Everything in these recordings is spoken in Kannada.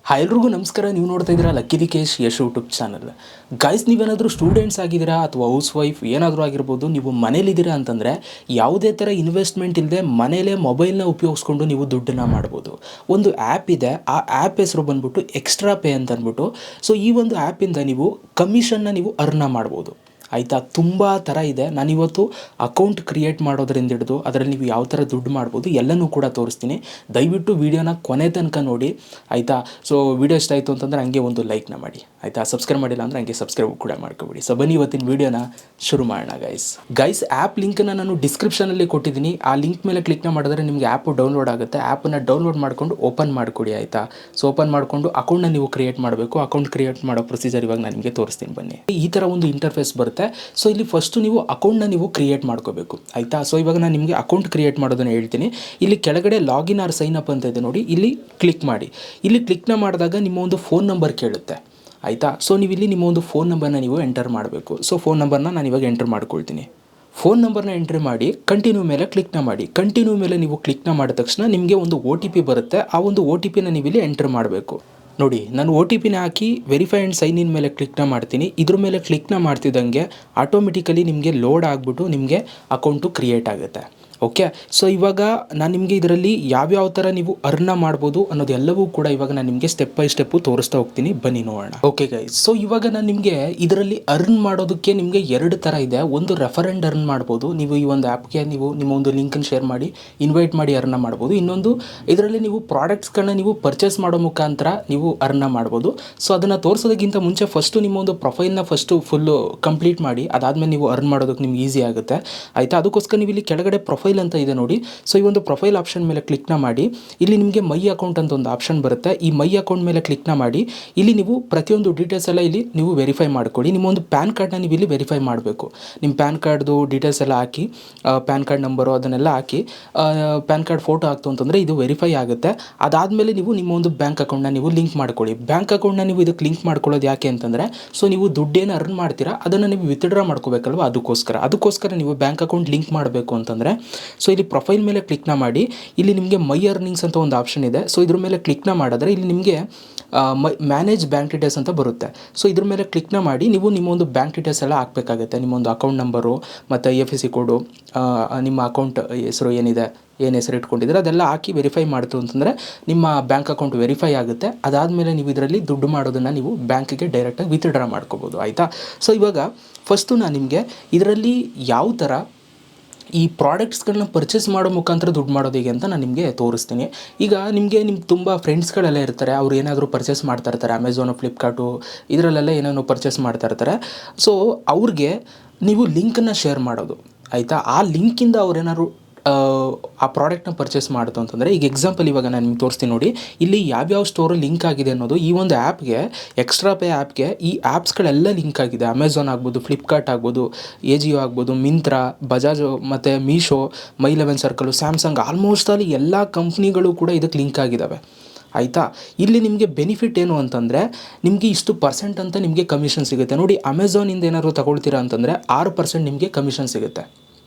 ಹಾಯ್ ಎಲ್ರಿಗೂ ನಮಸ್ಕಾರ. ನೀವು ನೋಡ್ತಾ ಇದ್ದೀರಾ Lucky Dikesh Yash YouTube channel. Guys, ನೀವೇನಾದರೂ ಸ್ಟೂಡೆಂಟ್ಸ್ ಆಗಿದ್ದೀರಾ ಅಥವಾ ಹೌಸ್ ವೈಫ್ ಏನಾದರೂ ಆಗಿರ್ಬೋದು, ನೀವು ಮನೇಲಿದ್ದೀರಾ ಅಂತಂದರೆ ಯಾವುದೇ ಥರ ಇನ್ವೆಸ್ಟ್ಮೆಂಟ್ ಇಲ್ಲದೆ ಮನೇಲೇ ಮೊಬೈಲ್ನ ಉಪಯೋಗಿಸ್ಕೊಂಡು ನೀವು ದುಡ್ಡನ್ನು ಮಾಡ್ಬೋದು. ಒಂದು ಆ್ಯಪ್ ಇದೆ, ಆ ಆ್ಯಪ್ ಹೆಸರು ಬಂದ್ಬಿಟ್ಟು ಎಕ್ಸ್ಟ್ರಾ ಪೇ ಅಂತ ಅಂದ್ಬಿಟ್ಟು. ಸೊ ಈ ಒಂದು ಆ್ಯಪಿಂದ ನೀವು ಕಮಿಷನ್ನ ನೀವು ಅರ್ನ ಮಾಡ್ಬೋದು. ಆಯಿತಾ, ತುಂಬ ಥರ ಇದೆ. ನಾನಿವತ್ತು ಅಕೌಂಟ್ ಕ್ರಿಯೇಟ್ ಮಾಡೋದ್ರಿಂದ ಹಿಡಿದು ಅದರಲ್ಲಿ ನೀವು ಯಾವ ಥರ ದುಡ್ಡು ಮಾಡ್ಬೋದು ಎಲ್ಲನೂ ಕೂಡ ತೋರಿಸ್ತೀನಿ. ದಯವಿಟ್ಟು ವೀಡಿಯೋನ ಕೊನೆ ತನಕ ನೋಡಿ, ಆಯಿತಾ. ಸೊ ವೀಡಿಯೋ ಇಷ್ಟ ಆಯಿತು ಅಂತಂದರೆ ಹಂಗೆ ಒಂದು ಲೈಕ್ನ ಮಾಡಿ, ಆಯಿತಾ. ಸಬ್ಸ್ಕ್ರೈಬ್ ಮಾಡಿಲ್ಲ ಅಂದರೆ ಹಂಗೆ ಸಬ್ಸ್ಕ್ರೈಬ್ ಕೂಡ ಮಾಡ್ಕೊಬಿಡಿ. ಸೊ ಬನ್ನಿ ಇವತ್ತಿನ ವೀಡಿಯೋನ ಶುರು ಮಾಡೋಣ ಗೈಸ್. ಆ್ಯಪ್ ಲಿಂಕನ್ನು ನಾನು ಡಿಸ್ಕ್ರಿಪ್ಷನಲ್ಲಿ ಕೊಟ್ಟಿದ್ದೀನಿ. ಆ ಲಿಂಕ್ ಮೇಲೆ ಕ್ಲಿಕ್ನ ಮಾಡಿದ್ರೆ ನಿಮಗೆ ಆ್ಯಪು ಡೌನ್ಲೋಡ್ ಆಗುತ್ತೆ. ಆ್ಯಪನ್ನು ಡೌನ್ಲೋಡ್ ಮಾಡ್ಕೊಂಡು ಓಪನ್ ಮಾಡಿಕೊಡಿ, ಆಯಿತಾ. ಸೊ ಓಪನ್ ಮಾಡಿಕೊಂಡು ಅಕೌಂಟ್ನ ನೀವು ಕ್ರಿಯೇಟ್ ಮಾಡಬೇಕು. ಅಕೌಂಟ್ ಕ್ರಿಯೇಟ್ ಮಾಡೋ ಪ್ರೊಸೀಜರ್ ಇವಾಗ ನಾನು ನಿಮಗೆ ತೋರಿಸ್ತೀನಿ ಬನ್ನಿ. ಈ ಥರ ಒಂದು ಇಂಟರ್ಫೇಸ್ ಬರುತ್ತೆ. ಸೊ ಇಲ್ಲಿ ಫಸ್ಟು ನೀವು ಅಕೌಂಟ್ನ ನೀವು ಕ್ರಿಯೇಟ್ ಮಾಡ್ಕೋಬೇಕು, ಆಯಿತಾ. ಸೊ ಇವಾಗ ನಾನು ನಿಮಗೆ ಅಕೌಂಟ್ ಕ್ರಿಯೇಟ್ ಮಾಡೋದನ್ನು ಹೇಳ್ತೀನಿ. ಇಲ್ಲಿ ಕೆಳಗಡೆ ಲಾಗಿನ್ ಆರ್ ಸೈನ್ ಅಪ್ ಅಂತ ಇದೆ ನೋಡಿ, ಇಲ್ಲಿ ಕ್ಲಿಕ್ ಮಾಡಿ. ಇಲ್ಲಿ ಕ್ಲಿಕ್ನ ಮಾಡಿದಾಗ ನಿಮ್ಮ ಒಂದು ಫೋನ್ ನಂಬರ್ ಕೇಳುತ್ತೆ, ಆಯಿತಾ. ಸೊ ನೀವು ಇಲ್ಲಿ ನಿಮ್ಮ ಒಂದು ಫೋನ್ ನಂಬರ್ನ ನೀವು ಎಂಟರ್ ಮಾಡಬೇಕು. ಸೊ ಫೋನ್ ನಂಬರ್ನ ನಾನು ಇವಾಗ ಎಂಟರ್ ಮಾಡ್ಕೊಳ್ತೀನಿ. ಫೋನ್ ನಂಬರ್ನ ಎಂಟ್ರಿ ಮಾಡಿ ಕಂಟಿನ್ಯೂ ಮೇಲೆ ಕ್ಲಿಕ್ನ ಮಾಡಿ. ಕಂಟಿನ್ಯೂ ಮೇಲೆ ನೀವು ಕ್ಲಿಕ್ನ ಮಾಡಿದ ತಕ್ಷಣ ನಿಮಗೆ ಒಂದು OTP ಬರುತ್ತೆ. ಆ ಒಂದು OTPನ ನೀವು ಇಲ್ಲಿ ಎಂಟರ್ ಮಾಡಬೇಕು. ನೋಡಿ, ನಾನು OTPನ ಹಾಕಿ ವೆರಿಫೈ ಆ್ಯಂಡ್ ಸೈನ್ ಇನ್ ಮೇಲೆ ಕ್ಲಿಕ್ನ ಮಾಡ್ತೀನಿ. ಇದ್ರ ಮೇಲೆ ಕ್ಲಿಕ್ನ ಮಾಡ್ತಿದ್ದಂಗೆ ಆಟೋಮೆಟಿಕಲಿ ನಿಮಗೆ ಲೋಡ್ ಆಗಿಬಿಟ್ಟು ನಿಮಗೆ ಅಕೌಂಟು ಕ್ರಿಯೇಟ್ ಆಗುತ್ತೆ. ಓಕೆ, ಸೊ ಇವಾಗ ನಾನು ನಿಮಗೆ ಇದರಲ್ಲಿ ಯಾವ್ಯಾವ ಥರ ನೀವು ಅರ್ನ ಮಾಡ್ಬೋದು ಅನ್ನೋದೆಲ್ಲವೂ ಕೂಡ ಇವಾಗ ನಾನು ನಿಮಗೆ ಸ್ಟೆಪ್ ಬೈ ಸ್ಟೆಪ್ಪು ತೋರಿಸ್ತಾ ಹೋಗ್ತೀನಿ, ಬನ್ನಿ ನೋಡೋಣ. ಓಕೆ ಗೈಸ್, ಸೊ ಇವಾಗ ನಾನು ನಿಮಗೆ ಇದರಲ್ಲಿ ಅರ್ನ್ ಮಾಡೋದಕ್ಕೆ ನಿಮಗೆ ಎರಡು ಥರ ಇದೆ. ಒಂದು ರೆಫರ್ ಆ್ಯಂಡ್ ಅರ್ನ್ ಮಾಡ್ಬೋದು. ನೀವು ಈ ಒಂದು ಆ್ಯಪ್ಗೆ ನೀವು ನಿಮ್ಮ ಒಂದು ಲಿಂಕನ್ನು ಶೇರ್ ಮಾಡಿ ಇನ್ವೈಟ್ ಮಾಡಿ ಅರ್ನ ಮಾಡ್ಬೋದು. ಇನ್ನೊಂದು ಇದರಲ್ಲಿ ನೀವು ಪ್ರಾಡಕ್ಟ್ಸ್ಗಳನ್ನ ನೀವು ಪರ್ಚೇಸ್ ಮಾಡೋ ಮುಖಾಂತರ ನೀವು ಅರ್ನ ಮಾಡ್ಬೋದು. ಸೊ ಅದನ್ನು ತೋರಿಸೋದಕ್ಕಿಂತ ಮುಂಚೆ ಫಸ್ಟು ನಿಮ್ಮ ಒಂದು ಪ್ರೊಫೈಲ್ನ ಫಸ್ಟು ಫುಲ್ಲು ಕಂಪ್ಲೀಟ್ ಮಾಡಿ, ಅದಾದಮೇಲೆ ನೀವು ಅರ್ನ್ ಮಾಡೋದಕ್ಕೆ ನಿಮ್ಗೆ ಈಸಿ ಆಗುತ್ತೆ, ಆಯಿತಾ. ಅದಕ್ಕೋಸ್ಕರ ನೀವು ಇಲ್ಲಿ ಕೆಳಗಡೆ ಪ್ರೊಫೈಲ್ ಅಂತ ಇದೆ ನೋಡಿ. ಸೊ ಈ ಒಂದು ಪ್ರೊಫೈಲ್ ಆಪ್ಷನ್ ಮೇಲೆ ಕ್ಲಿಕ್ನ ಮಾಡಿ. ಇಲ್ಲಿ ನಿಮಗೆ ಮೈ ಅಕೌಂಟ್ ಅಂತ ಒಂದು ಆಪ್ಷನ್ ಬರುತ್ತೆ. ಈ ಮೈ ಅಕೌಂಟ್ ಮೇಲೆ ಕ್ಲಿಕ್ನ ಮಾಡಿ. ಇಲ್ಲಿ ನೀವು ಪ್ರತಿಯೊಂದು ಡೀಟೇಲ್ಸ್ ಎಲ್ಲ ಇಲ್ಲಿ ನೀವು ವೆರಿಫೈ ಮಾಡ್ಕೊಳ್ಳಿ. ನಿಮ್ಮ ಒಂದು ಪ್ಯಾನ್ ಕಾರ್ಡ್ನ ನೀವು ಇಲ್ಲಿ ವೆರಿಫೈ ಮಾಡಬೇಕು. ನಿಮ್ಮ ಪ್ಯಾನ್ ಕಾರ್ಡ್ದು ಡೀಟೇಲ್ಸ್ ಎಲ್ಲ ಹಾಕಿ, ಪ್ಯಾನ್ ಕಾರ್ಡ್ ನಂಬರು ಅದನ್ನೆಲ್ಲ ಹಾಕಿ, ಪ್ಯಾನ್ ಕಾರ್ಡ್ ಫೋಟೋ ಹಾಕ್ತು ಅಂತಂದರೆ ಇದು ವೆರಿಫೈ ಆಗುತ್ತೆ. ಅದಾದಮೇಲೆ ನೀವು ನಿಮ್ಮ ಒಂದು ಬ್ಯಾಂಕ್ ಅಕೌಂಟ್ನ ನೀವು ಲಿಂಕ್ ಮಾಡ್ಕೊಳ್ಳಿ. ಬ್ಯಾಂಕ್ ಅಕೌಂಟ್ನ ನೀವು ಇದಕ್ಕೆ ಲಿಂಕ್ ಮಾಡ್ಕೊಳ್ಳೋದು ಯಾಕೆ ಅಂತಂದರೆ, ಸೊ ನೀವು ದುಡ್ಡೇನು ಅರ್ನ್ ಮಾಡ್ತೀರಾ ಅದನ್ನು ನೀವು ವಿತ್ಡ್ರಾ ಮಾಡ್ಕೋಬೇಕಲ್ವ, ಅದಕ್ಕೋಸ್ಕರ ನೀವು ಬ್ಯಾಂಕ್ ಅಕೌಂಟ್ ಲಿಂಕ್ ಮಾಡಬೇಕು ಅಂತಂದರೆ. ಸೊ ಇಲ್ಲಿ ಪ್ರೊಫೈಲ್ ಮೇಲೆ ಕ್ಲಿಕ್ನ ಮಾಡಿ. ಇಲ್ಲಿ ನಿಮಗೆ ಮೈ ಅರ್ನಿಂಗ್ಸ್ ಅಂತ ಒಂದು ಆಪ್ಷನ್ ಇದೆ. ಸೊ ಇದ್ರ ಮೇಲೆ ಕ್ಲಿಕ್ನ ಮಾಡಿದ್ರೆ ಇಲ್ಲಿ ನಿಮಗೆ ಮ್ಯಾನೇಜ್ ಬ್ಯಾಂಕ್ ಡೀಟೇಲ್ಸ್ ಅಂತ ಬರುತ್ತೆ. ಸೊ ಇದ್ರ ಮೇಲೆ ಕ್ಲಿಕ್ನ ಮಾಡಿ ನೀವು ನಿಮ್ಮ ಒಂದು ಬ್ಯಾಂಕ್ ಡೀಟೇಲ್ಸ್ ಎಲ್ಲ ಹಾಕಬೇಕಾಗುತ್ತೆ. ನಿಮ್ಮ ಒಂದು ಅಕೌಂಟ್ ನಂಬರು ಮತ್ತು IFSC ಕೋಡು, ನಿಮ್ಮ ಅಕೌಂಟ್ ಹೆಸರು ಏನಿದೆ, ಏನು ಹೆಸರು ಇಟ್ಕೊಂಡಿದ್ರೆ ಅದೆಲ್ಲ ಹಾಕಿ ವೆರಿಫೈ ಮಾಡ್ತು ಅಂತಂದರೆ ನಿಮ್ಮ ಬ್ಯಾಂಕ್ ಅಕೌಂಟ್ ವೆರಿಫೈ ಆಗುತ್ತೆ. ಅದಾದಮೇಲೆ ನೀವು ಇದರಲ್ಲಿ ದುಡ್ಡು ಮಾಡೋದನ್ನು ನೀವು ಬ್ಯಾಂಕಿಗೆ ಡೈರೆಕ್ಟಾಗಿ ವಿತ್ಡ್ರಾ ಮಾಡ್ಕೋಬೋದು, ಆಯಿತಾ. ಸೊ ಇವಾಗ ಫಸ್ಟು ನಾನು ನಿಮಗೆ ಇದರಲ್ಲಿ ಯಾವ ಥರ ಈ ಪ್ರಾಡಕ್ಟ್ಸ್ಗಳನ್ನ ಪರ್ಚೇಸ್ ಮಾಡೋ ಮುಖಾಂತರ ದುಡ್ಡು ಮಾಡೋದು ಹೇಗೆ ಅಂತ ನಾನು ನಿಮಗೆ ತೋರಿಸ್ತೀನಿ. ಈಗ ನಿಮ್ಮ ತುಂಬ ಫ್ರೆಂಡ್ಸ್ಗಳೆಲ್ಲ ಇರ್ತಾರೆ, ಅವ್ರು ಏನಾದರೂ ಪರ್ಚೇಸ್ ಮಾಡ್ತಾ ಇರ್ತಾರೆ, ಅಮೆಝಾನು, ಫ್ಲಿಪ್ಕಾರ್ಟು ಇದರಲ್ಲೆಲ್ಲ ಏನೇನೋ ಪರ್ಚೇಸ್ ಮಾಡ್ತಾ ಇರ್ತಾರೆ. ಸೊ ಅವ್ರಿಗೆ ನೀವು ಲಿಂಕನ್ನು ಶೇರ್ ಮಾಡೋದು, ಆಯಿತಾ. ಆ ಲಿಂಕಿಂದ ಅವ್ರೇನಾದ್ರು ಆ ಪ್ರಾಡಕ್ಟ್ನ ಪರ್ಚೇಸ್ ಮಾಡ್ತು ಅಂತಂದರೆ, ಈಗ ಎಕ್ಸಾಂಪಲ್ ಇವಾಗ ನಾನು ನಿಮ್ಗೆ ತೋರಿಸ್ತೀನಿ ನೋಡಿ. ಇಲ್ಲಿ ಯಾವ್ಯಾವ ಸ್ಟೋರು ಲಿಂಕ್ ಆಗಿದೆ ಅನ್ನೋದು ಈ ಒಂದು ಆ್ಯಪ್ಗೆ, ಎಕ್ಸ್ಟ್ರಾ ಪೇ ಆ್ಯಪ್ಗೆ ಈ ಆ್ಯಪ್ಸ್ಗಳೆಲ್ಲ ಲಿಂಕ್ ಆಗಿದೆ. ಅಮೆಝಾನ್ ಆಗ್ಬೋದು, ಫ್ಲಿಪ್ಕಾರ್ಟ್ ಆಗ್ಬೋದು, AJIO ಆಗ್ಬೋದು, ಮಿಂತ್ರಾ, ಬಜಾಜ್ ಮತ್ತು Meesho, My11 circle, Samsung, almost ಅಲ್ಲಿ ಎಲ್ಲ ಕಂಪ್ನಿಗಳು ಕೂಡ ಇದಕ್ಕೆ ಲಿಂಕ್ ಆಗಿದ್ದಾವೆ, ಆಯಿತಾ. ಇಲ್ಲಿ ನಿಮಗೆ ಬೆನಿಫಿಟ್ ಏನು ಅಂತಂದರೆ, ನಿಮಗೆ ಇಷ್ಟು ಪರ್ಸೆಂಟ್ ಅಂತ ನಿಮಗೆ ಕಮಿಷನ್ ಸಿಗುತ್ತೆ ನೋಡಿ. ಅಮೆಝಾನಿಂದ ಏನಾದರೂ ತಗೊಳ್ತೀರಾ ಅಂತಂದರೆ 6% ನಿಮಗೆ ಕಮಿಷನ್ ಸಿಗುತ್ತೆ,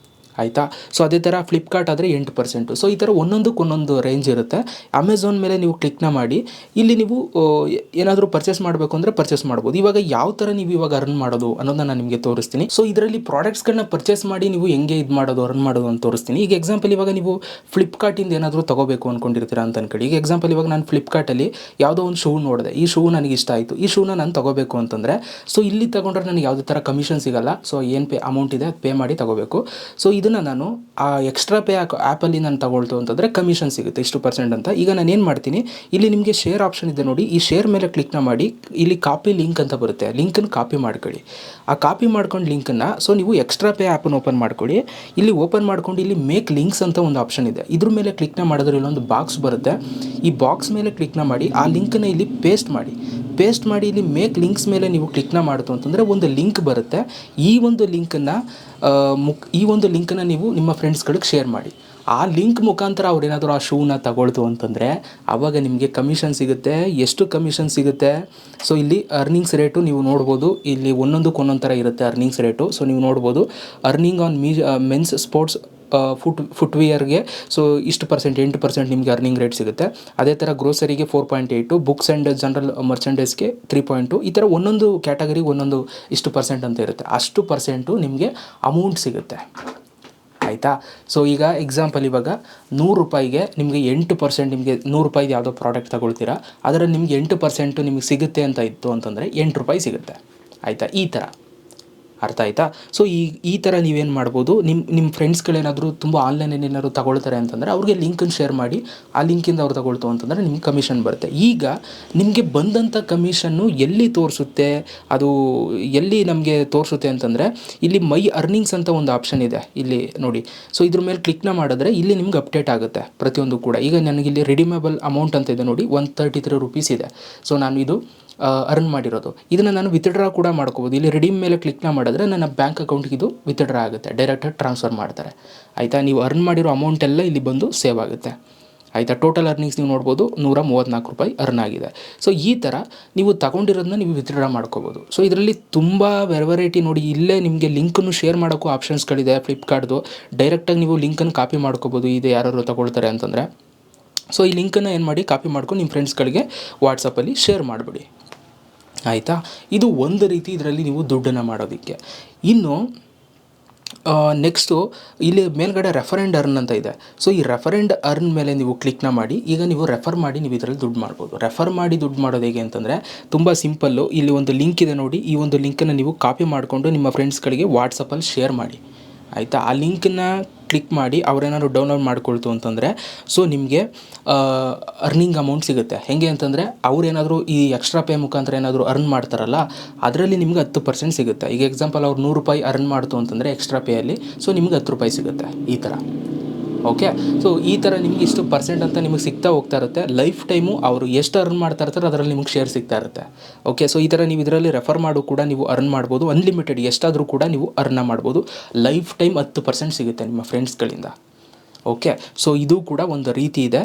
ಆಯಿತಾ. ಸೊ ಅದೇ ಥರ ಫ್ಲಿಪ್ಕಾರ್ಟ್ ಆದರೆ 8%. ಸೊ ಈ ಥರ ಒಂದೊಂದಕ್ಕೊಂದೊಂದು ರೇಂಜ್ ಇರುತ್ತೆ. ಅಮೆಝಾನ್ ಮೇಲೆ ನೀವು ಕ್ಲಿಕ್ನ ಮಾಡಿ. ಇಲ್ಲಿ ನೀವು ಏನಾದರೂ ಪರ್ಚೇಸ್ ಮಾಡಬೇಕು ಅಂದರೆ ಪರ್ಚೇಸ್ ಮಾಡ್ಬೋದು. ಇವಾಗ ಯಾವ ಥರ ನೀವು ಇವಾಗ ಅರ್ನ್ ಮಾಡೋದು ಅನ್ನೋದನ್ನ ನಾನು ನಿಮಗೆ ತೋರಿಸ್ತೀನಿ. ಸೊ ಇದರಲ್ಲಿ ಪ್ರಾಡಕ್ಟ್ಸ್ಗಳನ್ನ ಪರ್ಚೇಸ್ ಮಾಡಿ ನೀವು ಹೆಂಗೆ ಇದು ಮಾಡೋದು, ಅರ್ನ್ ಮಾಡೋದು ಅಂತ ತೋರಿಸ್ತೀನಿ. ಈಗ ಎಕ್ಸಾಂಪಲ್ ಇವಾಗ ನೀವು ಫ್ಲಿಪ್ಕಾರ್ಟಿಂದ ಏನಾದರೂ ತೊಗೋಬೇಕು ಅಂದ್ಕೊಂಡಿರ್ತೀರಾ ಅಂತ ಅನ್ಕೊಳ್ಳಿ. ಈಗ ಎಕ್ಸಾಂಪಲ್ ಇವಾಗ ನಾನು ಫ್ಲಿಪ್ಕಾರ್ಟಲ್ಲಿ ಯಾವುದೋ ಒಂದು ಶೂ ನೋಡಿದೆ, ಈ ಶೂ ನನಗೆ ಇಷ್ಟ ಆಯಿತು, ಈ ಶೂನ ನಾನು ತೊಗೋಬೇಕು ಅಂತಂದರೆ, ಸೊ ಇಲ್ಲಿ ತೊಗೊಂಡ್ರೆ ನನಗೆ ಯಾವುದೇ ಥರ ಕಮಿಷನ್ ಸಿಗೋಲ್ಲ. ಸೊ ಏನು ಅಮೌಂಟ್ ಇದೆ ಅದು ಪೇ ಮಾಡಿ ತೊಗೋಬೇಕು. ಸೊ ಇದನ್ನು ನಾನು ಆ ಎಕ್ಸ್ಟ್ರಾ ಪೇ ಆ್ಯಪಲ್ಲಿ ನಾನು ತಗೊಳ್ತು ಅಂತಂದರೆ ಕಮಿಷನ್ ಸಿಗುತ್ತೆ ಇಷ್ಟು % ಅಂತ. ಈಗ ನಾನು ಏನು ಮಾಡ್ತೀನಿ, ಇಲ್ಲಿ ನಿಮಗೆ ಶೇರ್ ಆಪ್ಷನ್ ಇದೆ ನೋಡಿ. ಈ ಶೇರ್ ಮೇಲೆ ಕ್ಲಿಕ್ನ ಮಾಡಿ. ಇಲ್ಲಿ ಕಾಪಿ ಲಿಂಕ್ ಅಂತ ಬರುತ್ತೆ, ಲಿಂಕನ್ನು ಕಾಪಿ ಮಾಡ್ಕೊಳ್ಳಿ. ಆ ಕಾಪಿ ಮಾಡ್ಕೊಂಡು ಲಿಂಕನ್ನು, ಸೊ ನೀವು ಎಕ್ಸ್ಟ್ರಾ ಪೇ ಆ್ಯಪನ್ನು ಓಪನ್ ಮಾಡ್ಕೊಳ್ಳಿ. ಇಲ್ಲಿ ಓಪನ್ ಮಾಡ್ಕೊಂಡು ಇಲ್ಲಿ ಮೇಕ್ ಲಿಂಕ್ಸ್ ಅಂತ ಒಂದು ಆಪ್ಷನ್ ಇದೆ. ಇದ್ರ ಮೇಲೆ ಕ್ಲಿಕ್ನ ಮಾಡಿದ್ರೆ ಇಲ್ಲೊಂದು ಬಾಕ್ಸ್ ಬರುತ್ತೆ. ಈ ಬಾಕ್ಸ್ ಮೇಲೆ ಕ್ಲಿಕ್ನ ಮಾಡಿ ಆ ಲಿಂಕನ್ನು ಇಲ್ಲಿ ಪೇಸ್ಟ್ ಮಾಡಿ. ಇಲ್ಲಿ ಮೇಕ್ ಲಿಂಕ್ಸ್ ಮೇಲೆ ನೀವು ಕ್ಲಿಕ್ನ ಮಾಡ್ತು ಅಂತಂದರೆ ಒಂದು ಲಿಂಕ್ ಬರುತ್ತೆ. ಈ ಒಂದು ಲಿಂಕನ್ನು ನೀವು ನಿಮ್ಮ ಫ್ರೆಂಡ್ಸ್ಗಳಿಗೆ ಶೇರ್ ಮಾಡಿ. ಆ ಲಿಂಕ್ ಮುಖಾಂತರ ಅವ್ರೇನಾದರೂ ಆ ಶೂನ ತಗೊಳ್ತು ಅಂತಂದರೆ ಆವಾಗ ನಿಮಗೆ ಕಮಿಷನ್ ಸಿಗುತ್ತೆ. ಎಷ್ಟು ಕಮಿಷನ್ ಸಿಗುತ್ತೆ? ಸೊ ಇಲ್ಲಿ ಅರ್ನಿಂಗ್ಸ್ ರೇಟು ನೀವು ನೋಡ್ಬೋದು. ಇಲ್ಲಿ ಒಂದೊಂದು ಥರ ಇರುತ್ತೆ ಅರ್ನಿಂಗ್ಸ್ ರೇಟು. ಸೊ ನೀವು ನೋಡ್ಬೋದು, ಅರ್ನಿಂಗ್ ಆನ್ ಮೆನ್ಸ್ ಸ್ಪೋರ್ಟ್ಸ್ ಫುಟ್ವೇರ್ಗೆ ಸೊ ಇಷ್ಟು ಪರ್ಸೆಂಟ್ 8% ನಿಮಗೆ ಅರ್ನಿಂಗ್ ರೇಟ್ ಸಿಗುತ್ತೆ. ಅದೇ ಥರ ಗ್ರೋಸರಿಗೆ 4.8, ಬುಕ್ಸ್ ಆ್ಯಂಡ್ ಜನರಲ್ ಮರ್ಚೆಂಡೈಸ್ಗೆ 3.2, ಈ ಥರ ಒಂದೊಂದು ಕ್ಯಾಟಗರಿಗೆ ಒಂದೊಂದು ಇಷ್ಟು ಪರ್ಸೆಂಟ್ ಅಂತ ಇರುತ್ತೆ. ಅಷ್ಟು ಪರ್ಸೆಂಟು ನಿಮಗೆ ಅಮೌಂಟ್ ಸಿಗುತ್ತೆ, ಆಯಿತಾ. ಸೊ ಈಗ ಎಕ್ಸಾಂಪಲ್ ಇವಾಗ 100 ರೂಪಾಯಿಗೆ ನಿಮಗೆ 8%, ನಿಮಗೆ 100 ರೂಪಾಯಿದು ಯಾವುದೋ ಪ್ರಾಡಕ್ಟ್ ತಗೊಳ್ತೀರಾ, ಅದರಲ್ಲಿ ನಿಮ್ಗೆ 8% ನಿಮಗೆ ಸಿಗುತ್ತೆ ಅಂತ ಇತ್ತು ಅಂತಂದರೆ 8 ರೂಪಾಯಿ ಸಿಗುತ್ತೆ, ಆಯಿತಾ. ಈ ಥರ ಅರ್ಥ ಆಯಿತಾ. ಸೊ ಈ ಥರ ನೀವೇನು ಮಾಡ್ಬೋದು, ನಿಮ್ಮ ಫ್ರೆಂಡ್ಸ್ಗಳೇನಾದರೂ ತುಂಬ ಆನ್ಲೈನಲ್ಲಿ ಏನಾದ್ರು ತಗೊಳ್ತಾರೆ ಅಂತಂದರೆ ಅವ್ರಿಗೆ ಲಿಂಕನ್ನು ಶೇರ್ ಮಾಡಿ, ಆ ಲಿಂಕಿಂದ ಅವ್ರು ತಗೊಳ್ತು ಅಂತಂದರೆ ನಿಮ್ಗೆ ಕಮಿಷನ್ ಬರುತ್ತೆ. ಈಗ ನಿಮಗೆ ಬಂದಂಥ ಕಮಿಷನ್ನು ಎಲ್ಲಿ ತೋರಿಸುತ್ತೆ, ಅದು ಎಲ್ಲಿ ನಮಗೆ ತೋರಿಸುತ್ತೆ ಅಂತಂದರೆ ಇಲ್ಲಿ ಮೈ ಅರ್ನಿಂಗ್ಸ್ ಅಂತ ಒಂದು ಆಪ್ಷನ್ ಇದೆ, ಇಲ್ಲಿ ನೋಡಿ. ಸೊ ಇದ್ರ ಮೇಲೆ ಕ್ಲಿಕ್ನ ಮಾಡಿದ್ರೆ ಇಲ್ಲಿ ನಿಮ್ಗೆ ಅಪ್ಡೇಟ್ ಆಗುತ್ತೆ ಪ್ರತಿಯೊಂದು ಕೂಡ. ಈಗ ನನಗಿಲ್ಲಿ ರಿಡೀಮೇಬಲ್ ಅಮೌಂಟ್ ಅಂತ ಇದೆ ನೋಡಿ, 133 ರೂಪೀಸ್ ಇದೆ. ಸೊ ನಾನು ಇದು ಅರ್ನ್ ಮಾಡಿರೋದು, ಇದನ್ನು ನಾನು ವಿತ್ಡ್ರಾ ಕೂಡ ಮಾಡ್ಕೋಬೋದು. ಇಲ್ಲಿ ರಿಡೀಮ್ ಮೇಲೆ ಕ್ಲಿಕ್ನ ಮಾಡಿದ್ರೆ ನನ್ನ ಬ್ಯಾಂಕ್ ಅಕೌಂಟ್ಗೆ ಇದು ವಿತ್ಡ್ರಾ ಆಗುತ್ತೆ, ಡೈರೆಕ್ಟಾಗಿ ಟ್ರಾನ್ಸ್ಫರ್ ಮಾಡ್ತಾರೆ, ಆಯಿತಾ. ನೀವು ಅರ್ನ್ ಮಾಡಿರೋ ಅಮೌಂಟ್ ಎಲ್ಲ ಇಲ್ಲಿ ಬಂದು ಸೇವ್ ಆಗುತ್ತೆ, ಆಯಿತಾ. ಟೋಟಲ್ ಅರ್ನಿಂಗ್ಸ್ ನೀವು ನೋಡ್ಬೋದು 134 ರೂಪಾಯಿ ಅರ್ನ್ ಆಗಿದೆ. ಸೊ ಈ ಥರ ನೀವು ತಗೊಂಡಿರೋದನ್ನ ನೀವು ವಿತ್ಡ್ರಾ ಮಾಡ್ಕೋಬೋದು. ಸೊ ಇದರಲ್ಲಿ ತುಂಬ ವೆರೈಟಿ ನೋಡಿ, ಇಲ್ಲೇ ನಿಮಗೆ ಲಿಂಕನ್ನು ಶೇರ್ ಮಾಡೋಕ್ಕೂ ಆಪ್ಷನ್ಸ್ಗಳಿದೆ ಫ್ಲಿಪ್ಕಾರ್ಟ್ದು. ಡೈರೆಕ್ಟಾಗಿ ನೀವು ಲಿಂಕನ್ನು ಕಾಪಿ ಮಾಡ್ಕೋಬೋದು, ಇದು ಯಾರು ತಗೊಳ್ತಾರೆ ಅಂತಂದರೆ. ಸೊ ಈ ಲಿಂಕನ್ನು ಏನು ಮಾಡಿ, ಕಾಪಿ ಮಾಡ್ಕೊಂಡು ನಿಮ್ಮ ಫ್ರೆಂಡ್ಸ್ಗಳಿಗೆ ವಾಟ್ಸಪ್ಪಲ್ಲಿ ಶೇರ್ ಮಾಡಿಬಿಡಿ, ಆಯಿತಾ. ಇದು ಒಂದು ರೀತಿ ಇದರಲ್ಲಿ ನೀವು ದುಡ್ಡನ್ನು ಮಾಡೋದಕ್ಕೆ. ಇನ್ನು ನೆಕ್ಸ್ಟು ಇಲ್ಲಿ ಮೇಲ್ಗಡೆ ರೆಫರ್ ಆ್ಯಂಡ್ ಅರ್ನ್ ಅಂತ ಇದೆ. ಸೊ ಈ ರೆಫರ್ ಆ್ಯಂಡ್ ಅರ್ನ್ ಮೇಲೆ ನೀವು ಕ್ಲಿಕ್ನ ಮಾಡಿ, ಈಗ ನೀವು ರೆಫರ್ ಮಾಡಿ ನೀವು ಇದರಲ್ಲಿ ದುಡ್ಡು ಮಾಡ್ಬೋದು. ರೆಫರ್ ಮಾಡಿ ದುಡ್ಡು ಮಾಡೋದು ಹೇಗೆ ಅಂತಂದರೆ ತುಂಬ ಸಿಂಪಲ್ಲು. ಇಲ್ಲಿ ಒಂದು ಲಿಂಕ್ ಇದೆ ನೋಡಿ, ಈ ಒಂದು ಲಿಂಕನ್ನು ನೀವು ಕಾಪಿ ಮಾಡಿಕೊಂಡು ನಿಮ್ಮ ಫ್ರೆಂಡ್ಸ್ಗಳಿಗೆ ವಾಟ್ಸಪ್ಪಲ್ಲಿ ಶೇರ್ ಮಾಡಿ, ಆಯಿತಾ. ಆ ಲಿಂಕನ್ನು ಕ್ಲಿಕ್ ಮಾಡಿ ಅವ್ರೇನಾದ್ರು ಡೌನ್ಲೋಡ್ ಮಾಡ್ಕೊಳ್ತು ಅಂತಂದರೆ ಸೊ ನಿಮಗೆ ಅರ್ನಿಂಗ್ ಅಮೌಂಟ್ ಸಿಗುತ್ತೆ. ಹೇಗೆ ಅಂತಂದರೆ ಅವ್ರೇನಾದರೂ ಈ ಎಕ್ಸ್ಟ್ರಾ ಪೇ ಮುಖಾಂತರ ಏನಾದರೂ ಅರ್ನ್ ಮಾಡ್ತಾರಲ್ಲ, ಅದರಲ್ಲಿ ನಿಮ್ಗೆ 10% ಸಿಗುತ್ತೆ. ಈಗ ಎಕ್ಸಾಂಪಲ್ ಅವ್ರು 100 ರೂಪಾಯಿ ಅರ್ನ್ ಮಾಡ್ತು ಅಂತಂದರೆ ಎಕ್ಸ್ಟ್ರಾ ಪೇಯಲ್ಲಿ, ಸೊ ನಿಮ್ಗೆ 10 ರೂಪಾಯಿ ಸಿಗುತ್ತೆ, ಈ ಥರ. ಓಕೆ, ಸೊ ಈ ಥರ ನಿಮಗೆ ಇಷ್ಟು ಪರ್ಸೆಂಟ್ ಅಂತ ನಿಮಗೆ ಸಿಗ್ತಾ ಹೋಗ್ತಾ ಇರುತ್ತೆ. ಲೈಫ್ ಟೈಮು ಅವರು ಎಷ್ಟು ಅರ್ನ್ ಮಾಡ್ತಾ ಇರ್ತಾರೆ ಅದರಲ್ಲಿ ನಿಮಗೆ ಶೇರ್ ಸಿಗ್ತಾ ಇರುತ್ತೆ. ಓಕೆ, ಸೊ ಈ ಥರ ನೀವು ಇದರಲ್ಲಿ ರೆಫರ್ ಮಾಡು ಕೂಡ ನೀವು ಅರ್ನ್ ಮಾಡ್ಬೋದು. ಅನ್ಲಿಮಿಟೆಡ್ ಎಷ್ಟಾದರೂ ಕೂಡ ನೀವು ಅರ್ನ್ ಮಾಡ್ಬೋದು. ಲೈಫ್ ಟೈಮ್ 10% ಸಿಗುತ್ತೆ ನಿಮ್ಮ ಫ್ರೆಂಡ್ಸ್ಗಳಿಂದ. ಓಕೆ, ಸೊ ಇದು ಕೂಡ ಒಂದು ರೀತಿ ಇದೆ,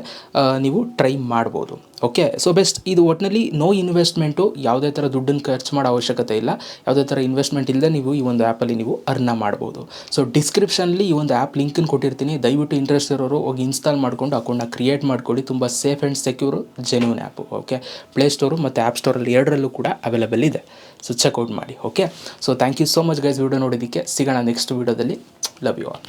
ನೀವು ಟ್ರೈ ಮಾಡ್ಬೋದು. Okay, so best. ಇದು ಒಟ್ಟಿನಲ್ಲಿ ನೋ ಇನ್ವೆಸ್ಟ್ಮೆಂಟು, ಯಾವುದೇ ಥರ ದುಡ್ಡನ್ನು ಖರ್ಚು ಮಾಡೋ ಅವಶ್ಯಕತೆ ಇಲ್ಲ. ಯಾವುದೇ ಥರ ಇನ್ವೆಸ್ಟ್ಮೆಂಟ್ ಇಲ್ಲದೆ ನೀವು ಈ ಒಂದು ಆ್ಯಪಲ್ಲಿ ನೀವು ಅರ್ನ್ ಮಾಡ್ಬೋದು. ಸೊ ಡಿಸ್ಕ್ರಿಪ್ಷನಲ್ಲಿ ಈ ಒಂದು ಆ್ಯಪ್ ಲಿಂಕನ್ನು ಕೊಟ್ಟಿರ್ತೀನಿ, ದಯವಿಟ್ಟು ಇಂಟ್ರೆಸ್ಟ್ ಇರೋರು ಹೋಗಿ ಇನ್ಸ್ಟಾಲ್ ಮಾಡಿಕೊಂಡು ಅಕೌಂಟ್ನ ಕ್ರಿಯೇಟ್ ಮಾಡ್ಕೊಳ್ಳಿ. ತುಂಬ safe and secure, genuine app. Okay, play store ಮತ್ತು ಆ್ಯಪ್ ಸ್ಟೋರಲ್ಲಿ ಎರಡರಲ್ಲೂ ಕೂಡ ಅವೈಲೇಬಲ್ ಇದೆ. ಸೊ ಚೆಕ್ಔಟ್ ಮಾಡಿ. Okay, so thank you so much guys video ನೋಡೋದಕ್ಕೆ. ಸಿಗೋಣ ನೆಕ್ಸ್ಟ್ ವಿಡಿಯೋದಲ್ಲಿ. Love you all.